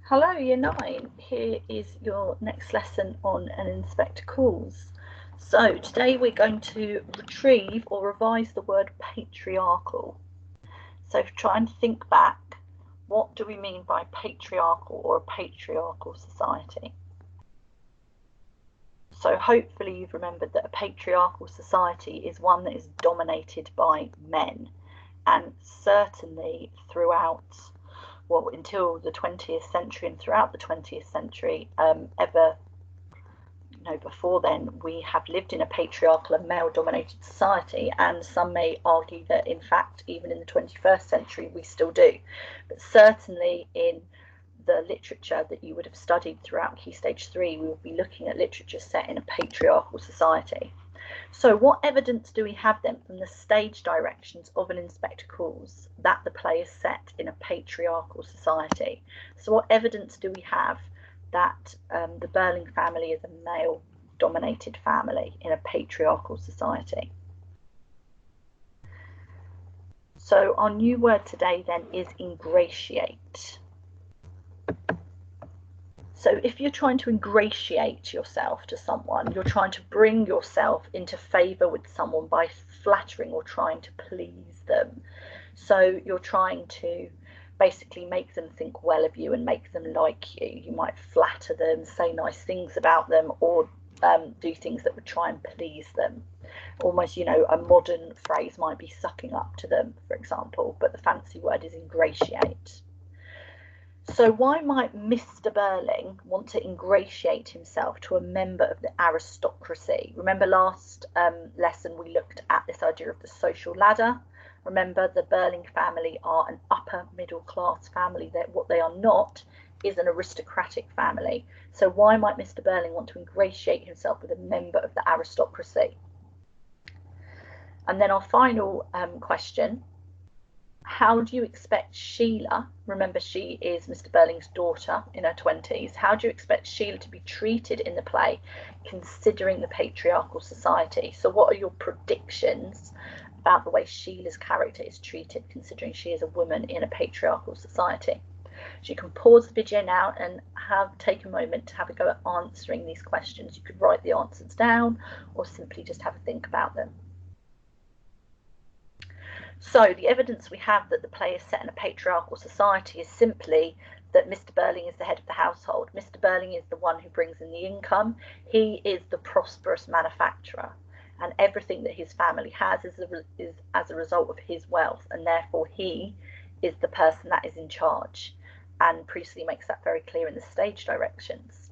Hello, Year 9. Here is your next lesson on an inspector calls. So today we're going to retrieve or revise the word patriarchal. So try and think back, what do we mean by patriarchal or a patriarchal society? So hopefully you've remembered that a patriarchal society is one that is dominated by men, and certainly throughout, well, until the 20th century and throughout the 20th century, before then, we have lived in a patriarchal and male-dominated society, and some may argue that, in fact, even in the 21st century, we still do. But certainly in the literature that you would have studied throughout Key Stage 3, we will be looking at literature set in a patriarchal society. So what evidence do we have then from the stage directions of an inspector calls that the play is set in a patriarchal society? So what evidence do we have that the Burling family is a male-dominated family in a patriarchal society? So our new word today then is ingratiate. So if you're trying to ingratiate yourself to someone, you're trying to bring yourself into favour with someone by flattering or trying to please them. So you're trying to basically make them think well of you and make them like you. You might flatter them, say nice things about them, or do things that would try and please them. Almost, a modern phrase might be sucking up to them, for example, but the fancy word is ingratiate. So why might Mr. Burling want to ingratiate himself to a member of the aristocracy? Remember last lesson we looked at this idea of the social ladder. Remember, the Burling family are an upper middle class family. That what they are not is an aristocratic family. So why might Mr. Burling want to ingratiate himself with a member of the aristocracy? And then our final question: how do you expect Sheila, remember she is Mr. Burling's daughter in her 20s, how do you expect Sheila to be treated in the play considering the patriarchal society? So what are your predictions about the way Sheila's character is treated considering she is a woman in a patriarchal society? So you can pause the video now and take a moment to have a go at answering these questions. You could write the answers down or simply just have a think about them. So the evidence we have that the play is set in a patriarchal society is simply that Mr. Burling is the head of the household. Mr. Burling is the one who brings in the income. He is the prosperous manufacturer, and everything that his family has is as a result of his wealth, and therefore he is the person that is in charge. And Priestley makes that very clear in the stage directions.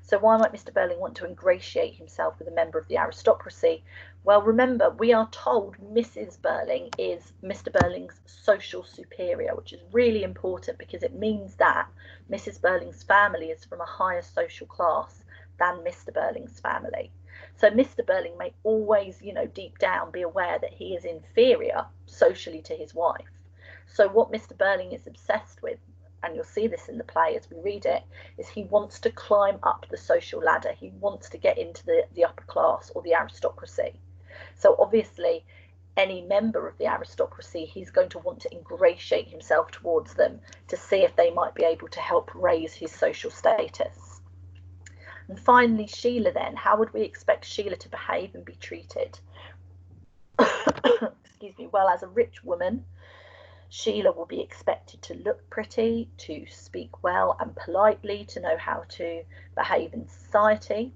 So why might Mr. Burling want to ingratiate himself with a member of the aristocracy? Well, remember, we are told Mrs. Burling is Mr. Burling's social superior, which is really important because it means that Mrs. Burling's family is from a higher social class than Mr. Burling's family. So Mr. Burling may always, deep down be aware that he is inferior socially to his wife. So what Mr. Burling is obsessed with, and you'll see this in the play as we read it, is he wants to climb up the social ladder. He wants to get into the upper class or the aristocracy. So obviously, any member of the aristocracy, he's going to want to ingratiate himself towards them to see if they might be able to help raise his social status. And finally, Sheila then, how would we expect Sheila to behave and be treated? Excuse me. Well, as a rich woman, Sheila will be expected to look pretty, to speak well and politely, to know how to behave in society.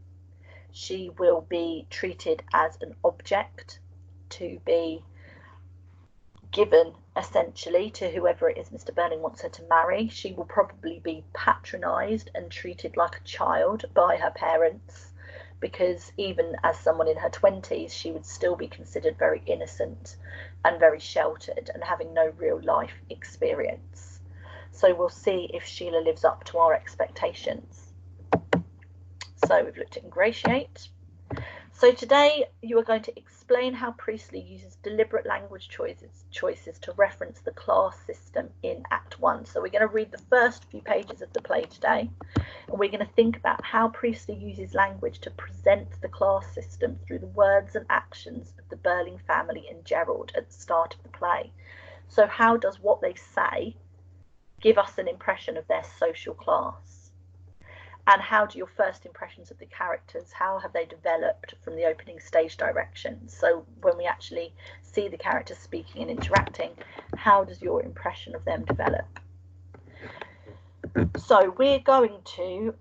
She will be treated as an object to be given essentially to whoever it is Mr. Burling wants her to marry. She will probably be patronised and treated like a child by her parents, because even as someone in her 20s, she would still be considered very innocent and very sheltered and having no real life experience. So we'll see if Sheila lives up to our expectations. So we've looked at ingratiate. So today you are going to explain how Priestley uses deliberate language choices to reference the class system in Act 1. So we're going to read the first few pages of the play today, and we're going to think about how Priestley uses language to present the class system through the words and actions of the Burling family and Gerald at the start of the play. So how does what they say give us an impression of their social class. And how do your first impressions of the characters, how have they developed from the opening stage directions? So when we actually see the characters speaking and interacting, how does your impression of them develop? So we're going to,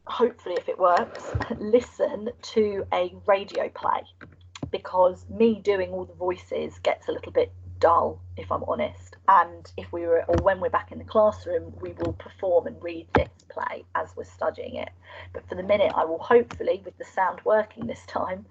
hopefully if it works, listen to a radio play, because me doing all the voices gets a little bit dull, if I'm honest. And if we were, or when we're back in the classroom, we will perform and read this play as we're studying it. But for the minute, I will hopefully, with the sound working this time,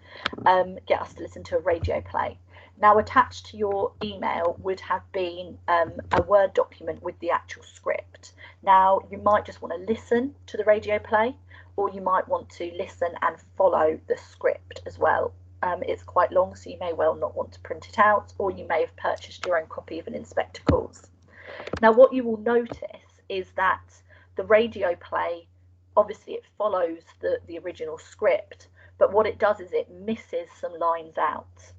get us to listen to a radio play. Now, attached to your email would have been a Word document with the actual script. Now, you might just want to listen to the radio play, or you might want to listen and follow the script as well. It's quite long, so you may well not want to print it out, or you may have purchased your own copy of an Inspector Calls. Now, what you will notice is that the radio play, obviously it follows the original script, but what it does is it misses some lines out,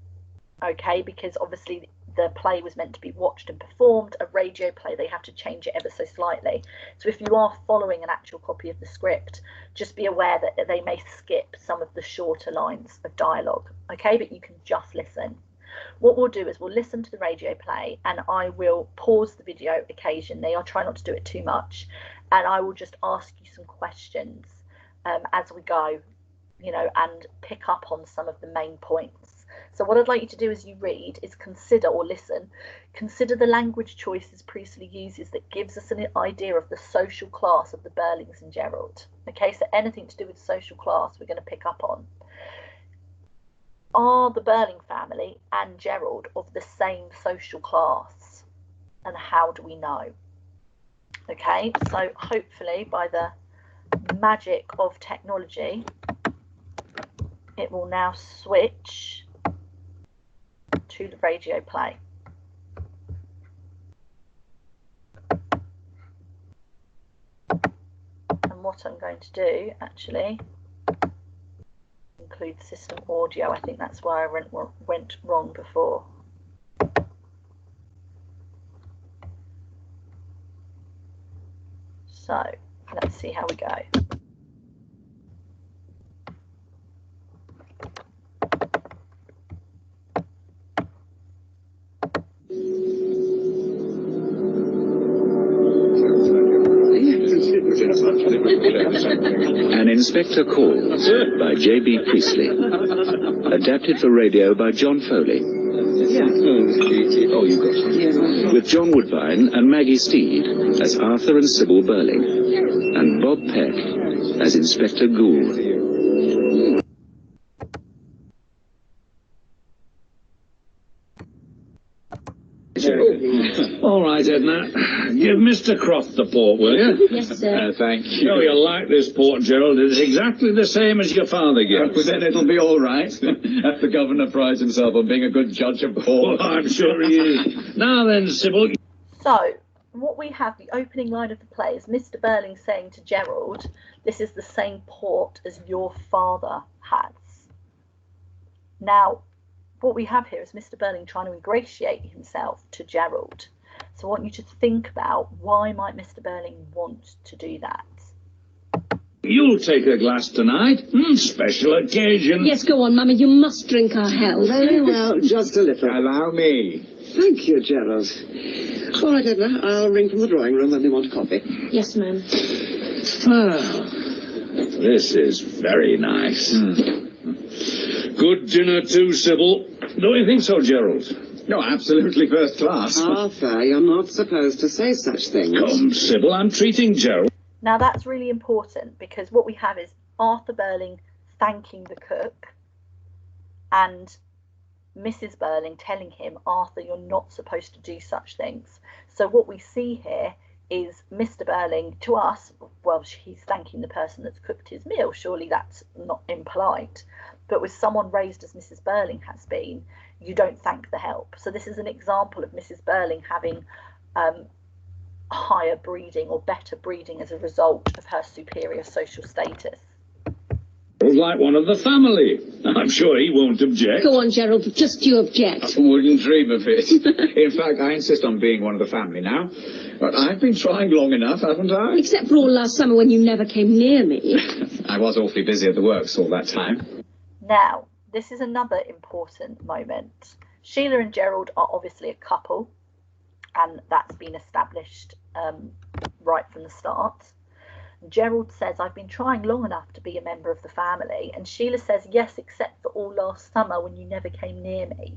okay, because obviously the play was meant to be watched and performed. A radio play, they have to change it ever so slightly. So if you are following an actual copy of the script, just be aware that they may skip some of the shorter lines of dialogue, okay, but you can just listen. What we'll do is we'll listen to the radio play, and I will pause the video occasionally. I'll try not to do it too much, and I will just ask you some questions as we go, you know, and pick up on some of the main points. So what I'd like you to do as you read is consider, or listen, consider the language choices Priestley uses that gives us an idea of the social class of the Burlings and Gerald. Okay, so anything to do with social class we're going to pick up on. Are the Burling family and Gerald of the same social class? And how do we know? Okay, so hopefully by the magic of technology, it will now switch to the radio play. And what I'm going to do actually include system audio. I think that's where I went wrong before. So let's see how we go. An Inspector Calls by J.B. Priestley. Adapted for radio by John Foley. With John Woodbine and Maggie Steed as Arthur and Sybil Burling, and Bob Peck as Inspector Gould. All right, Edna. Give Mr. Croft the port, will you? Yes, sir. Thank you. Oh, you'll like this port, Gerald. It's exactly the same as your father gets. Well, then it'll be all right. The governor prides himself on being a good judge of port. Well, I'm sure he is. Now then, Sybil. So, what we have, the opening line of the play is Mr. Burling saying to Gerald, this is the same port as your father has. Now, what we have here is Mr. Burling trying to ingratiate himself to Gerald. So I want you to think about, why might Mr. Burling want to do that? You'll take a glass tonight. Special occasion. Yes, go on, Mummy. You must drink our health. Very well, just a little. Allow me. Thank you, Gerald. All right, Edna, I'll ring from the drawing room when they want coffee. Yes, ma'am. Well, this is very nice. Good dinner too, Sybil. Don't you think so, Gerald? No, absolutely first class. Arthur, you're not supposed to say such things. Come, Sybil, I'm treating Gerald. Now that's really important, because what we have is Arthur Burling thanking the cook and Mrs. Burling telling him, Arthur, you're not supposed to do such things. So what we see here is Mr. Burling, to us, well, he's thanking the person that's cooked his meal. Surely that's not impolite. But with someone raised as Mrs. Burling has been, you don't thank the help. So this is an example of Mrs. Burling having higher breeding or better breeding as a result of her superior social status. Like one of the family. I'm sure he won't object. Go on, Gerald, just you object. I wouldn't dream of it. In fact, I insist on being one of the family now. But I've been trying long enough, haven't I? Except for all last summer when you never came near me. I was awfully busy at the works all that time. Now, this is another important moment. Sheila and Gerald are obviously a couple, and that's been established right from the start. Gerald says, I've been trying long enough to be a member of the family. And Sheila says, yes, except for all last summer when you never came near me.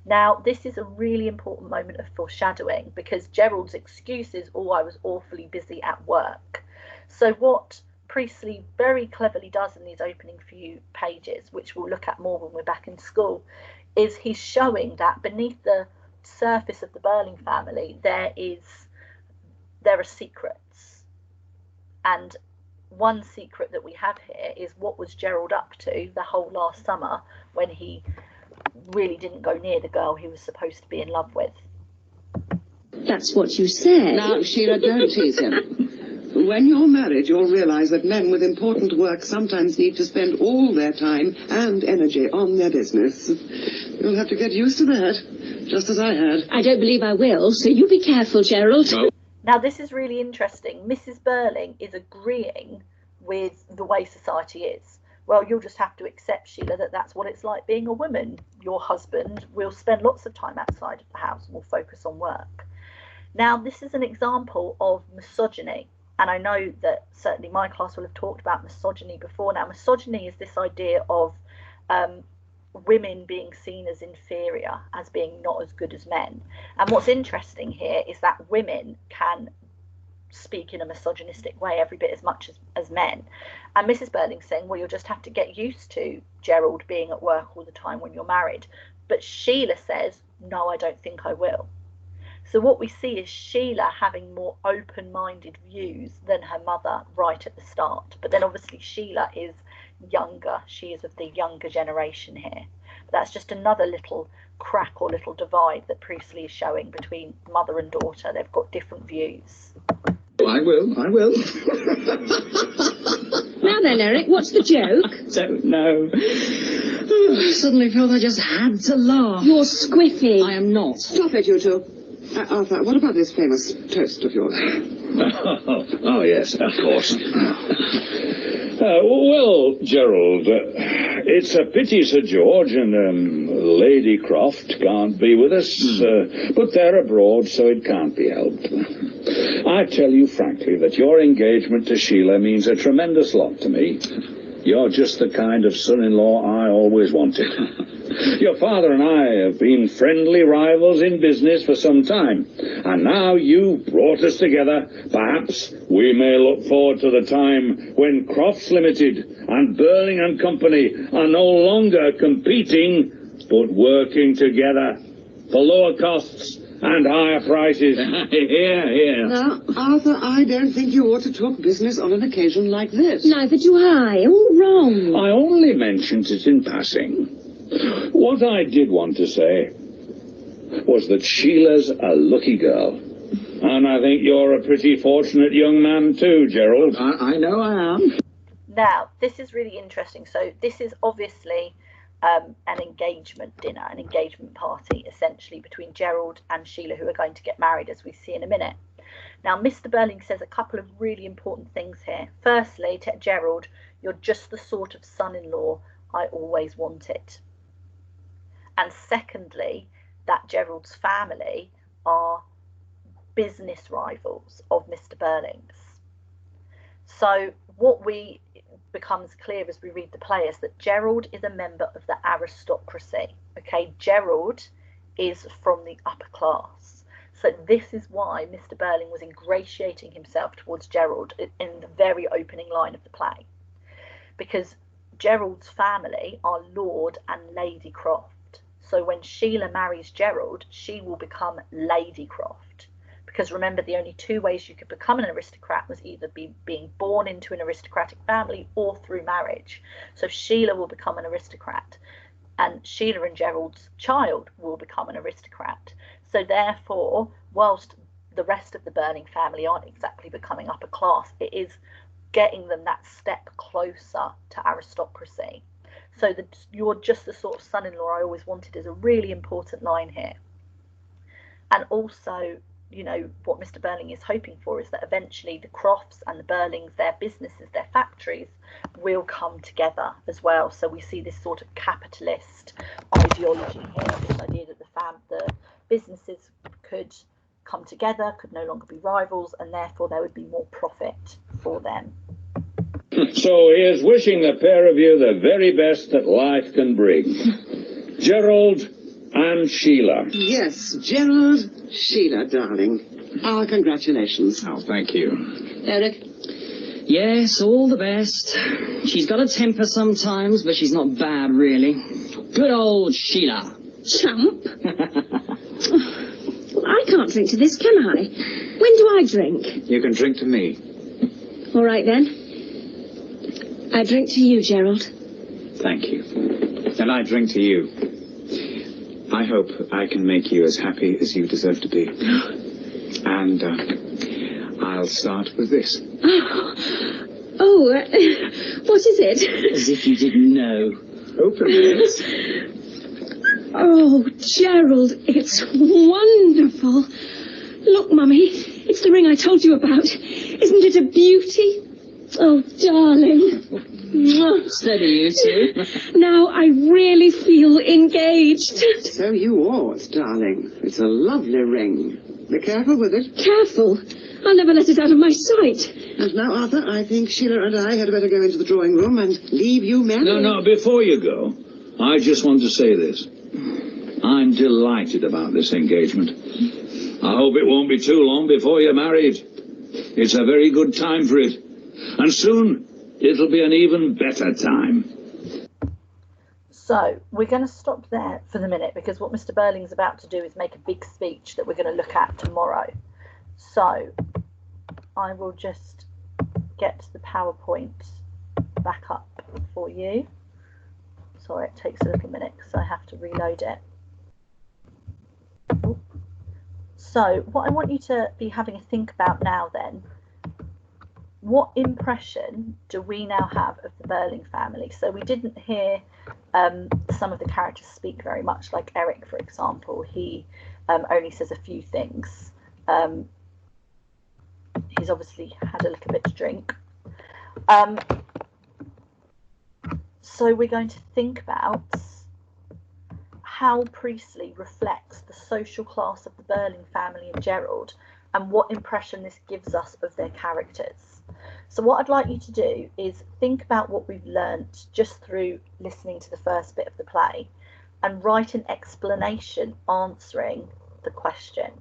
Now, this is a really important moment of foreshadowing because Gerald's excuse is, oh, I was awfully busy at work. So what Priestley very cleverly does in these opening few pages, which we'll look at more when we're back in school, is he's showing that beneath the surface of the Burling family, there are secrets. And one secret that we have here is what was Gerald up to the whole last summer when he really didn't go near the girl he was supposed to be in love with. That's what you said. Now, Sheila, don't tease him. When you're married, you'll realize that men with important work sometimes need to spend all their time and energy on their business. You'll have to get used to that, just as I had. I don't believe I will, so you be careful, Gerald. Oh. Now, this is really interesting. Mrs. Burling is agreeing with the way society is. Well, you'll just have to accept, Sheila, that that's what it's like being a woman. Your husband will spend lots of time outside of the house and will focus on work. Now, this is an example of misogyny. And I know that certainly my class will have talked about misogyny before. Now, misogyny is this idea of women being seen as inferior, as being not as good as men. And what's interesting here is that women can speak in a misogynistic way every bit as much as men. And Mrs. Burling's saying, well, you'll just have to get used to Gerald being at work all the time when you're married. But Sheila says, no, I don't think I will. So what we see is Sheila having more open-minded views than her mother right at the start. But then obviously Sheila is younger. She is of the younger generation here. But that's just another little crack or little divide that Priestley is showing between mother and daughter. They've got different views. I will. Now then, Eric, what's the joke? Don't know. I suddenly felt I just had to laugh. You're squiffy. I am not. Stop it, you two. Arthur, what about this famous toast of yours? Oh, yes, of course. Well, Gerald, it's a pity Sir George and Lady Croft can't be with us, but they're abroad, so it can't be helped. I tell you frankly that your engagement to Sheila means a tremendous lot to me. You're just the kind of son-in-law I always wanted. Your father and I have been friendly rivals in business for some time, and now you've brought us together. Perhaps we may look forward to the time when Crofts Limited and Burling and Company are no longer competing, but working together for lower costs and higher prices. Here. Now, Arthur, I don't think you ought to talk business on an occasion like this. Neither do I. All wrong. I only mentioned it in passing. What I did want to say was that Sheila's a lucky girl. And I think you're a pretty fortunate young man too, Gerald. I know I am. Now, this is really interesting. So this is obviously an engagement dinner, an engagement party, essentially, between Gerald and Sheila, who are going to get married, as we see in a minute. Now, Mr. Burling says a couple of really important things here. Firstly, to Gerald, you're just the sort of son-in-law I always wanted. And secondly, that Gerald's family are business rivals of Mr. Burling's. So what becomes clear as we read the play is that Gerald is a member of the aristocracy. Okay, Gerald is from the upper class. So this is why Mr. Burling was ingratiating himself towards Gerald in the very opening line of the play. Because Gerald's family are Lord and Lady Croft. So when Sheila marries Gerald, she will become Lady Croft. Because remember, the only two ways you could become an aristocrat was either being born into an aristocratic family or through marriage. So Sheila will become an aristocrat, and Sheila and Gerald's child will become an aristocrat. So therefore, whilst the rest of the Burling family aren't exactly becoming upper class, it is getting them that step closer to aristocracy. So that you're just the sort of son-in-law I always wanted is a really important line here. And also, you know, what Mr. Burling is hoping for is that eventually the Crofts and the Burlings, their businesses, their factories, will come together as well. So we see this sort of capitalist ideology here, this idea that the businesses could come together, could no longer be rivals, and therefore there would be more profit for them. So here's wishing the pair of you the very best that life can bring. Gerald and Sheila. Yes, Gerald, Sheila, darling. Our congratulations. Oh, thank you. Eric? Yes, all the best. She's got a temper sometimes, but she's not bad, really. Good old Sheila. Chump. I can't drink to this, can I? When do I drink? You can drink to me. All right, then. I drink to you, Gerald. Thank you. And I drink to you. I hope I can make you as happy as you deserve to be. And I'll start with this. Oh, what is it? As if you didn't know. Open it. Oh, Gerald, it's wonderful. Look, Mummy, it's the ring I told you about. Isn't it a beauty? Oh, darling. Mwah. Steady, you two. Now I really feel engaged. So you ought, darling. It's a lovely ring. Be careful with it. Careful. I'll never let it out of my sight. And now, Arthur, I think Sheila and I had better go into the drawing room and leave you married. No, before you go, I just want to say this. I'm delighted about this engagement. I hope it won't be too long before you're married. It's a very good time for it. And soon, it'll be an even better time. So we're going to stop there for the minute because what Mr. Burling's about to do is make a big speech that we're going to look at tomorrow. So I will just get the PowerPoint back up for you. Sorry, it takes a little minute because I have to reload it. So what I want you to be having a think about now then, what impression do we now have of the Burling family? So we didn't hear some of the characters speak very much, like Eric, for example. He only says a few things. He's obviously had a little bit to drink. So we're going to think about how Priestley reflects the social class of the Burling family and Gerald, and what impression this gives us of their characters. So what I'd like you to do is think about what we've learnt just through listening to the first bit of the play and write an explanation answering the question.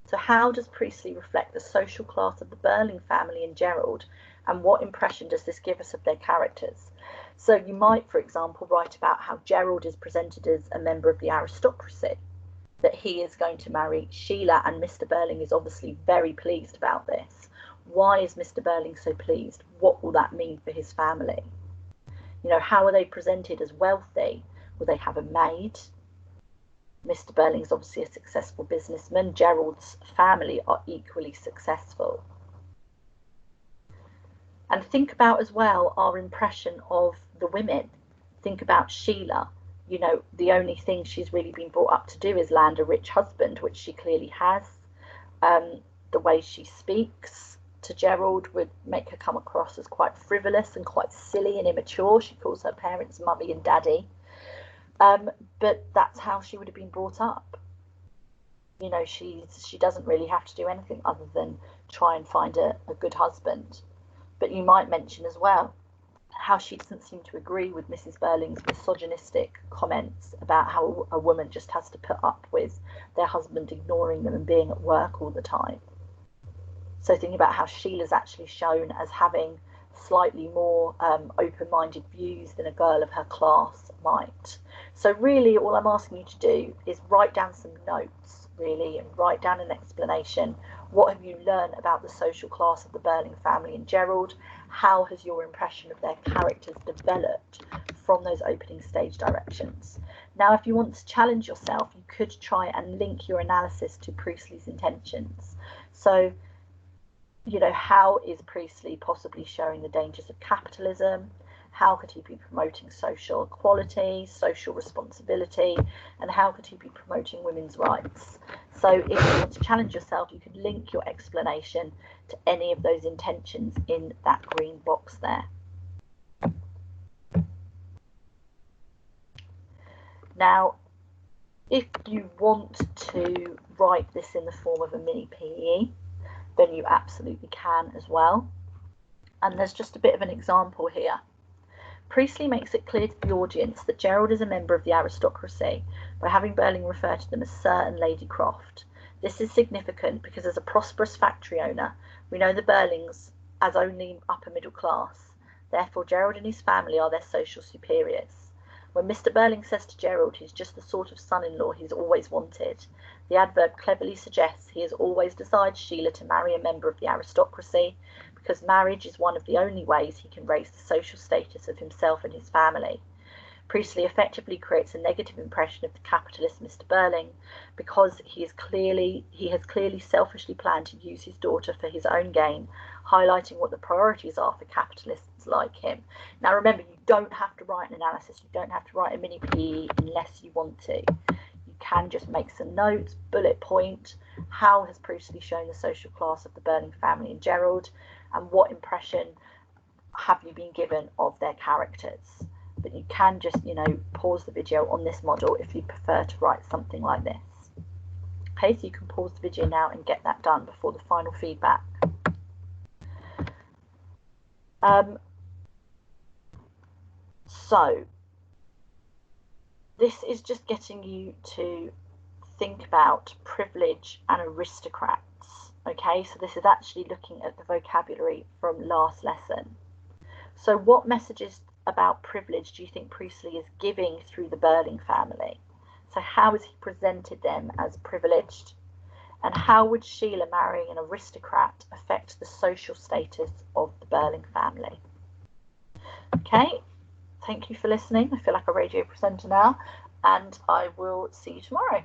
So how does Priestley reflect the social class of the Burling family and Gerald, and what impression does this give us of their characters? So you might, for example, write about how Gerald is presented as a member of the aristocracy, that he is going to marry Sheila, and Mr. Burling is obviously very pleased about this. Why is Mr. Burling so pleased? What will that mean for his family? You know, how are they presented as wealthy? Will they have a maid? Mr. Burling's obviously a successful businessman. Gerald's family are equally successful. And think about as well our impression of the women. Think about Sheila. You know, the only thing she's really been brought up to do is land a rich husband, which she clearly has. The way she speaks to Gerald would make her come across as quite frivolous and quite silly and immature. She calls her parents mummy and daddy. But that's how she would have been brought up. You know, she doesn't really have to do anything other than try and find a good husband. But you might mention as well how she doesn't seem to agree with Mrs. Burling's misogynistic comments about how a woman just has to put up with their husband ignoring them and being at work all the time. So thinking about how Sheila's actually shown as having slightly more open-minded views than a girl of her class might. So really all I'm asking you to do is write down some notes, really, and write down an explanation. What have you learned about the social class of the Burling family and Gerald? How has your impression of their characters developed from those opening stage directions? Now, if you want to challenge yourself, you could try and link your analysis to Priestley's intentions. So You know, how is Priestley possibly showing the dangers of capitalism? How could he be promoting social equality, social responsibility, and how could he be promoting women's rights? So if you want to challenge yourself, you could link your explanation to any of those intentions in that green box there. Now, if you want to write this in the form of a mini PE, then you absolutely can as well. And there's just a bit of an example here. Priestley makes it clear to the audience that Gerald is a member of the aristocracy by having Burling refer to them as Sir and Lady Croft. This is significant because as a prosperous factory owner, we know the Burlings as only upper middle class. Therefore, Gerald and his family are their social superiors. When Mr. Burling says to Gerald he's just the sort of son-in-law he's always wanted, the adverb cleverly suggests he has always desired Sheila to marry a member of the aristocracy, because marriage is one of the only ways he can raise the social status of himself and his family. Priestley effectively creates a negative impression of the capitalist Mr. Burling because he has clearly selfishly planned to use his daughter for his own gain, highlighting what the priorities are for capitalists like him. Now remember, you don't have to write an analysis, you don't have to write a mini PE unless you want to. You can just make some notes, bullet point, how has Priestley shown the social class of the Burling family and Gerald, and what impression have you been given of their characters? But you can just, you know, pause the video on this model if you prefer to write something like this. Okay, so you can pause the video now and get that done before the final feedback. So this is just getting you to think about privilege and aristocrats. Okay, so this is actually looking at the vocabulary from last lesson. So what messages about privilege do you think Priestley is giving through the Burling family? So how has he presented them as privileged? And how would Sheila marrying an aristocrat affect the social status of the Burling family? Okay, thank you for listening. I feel like a radio presenter now, and I will see you tomorrow.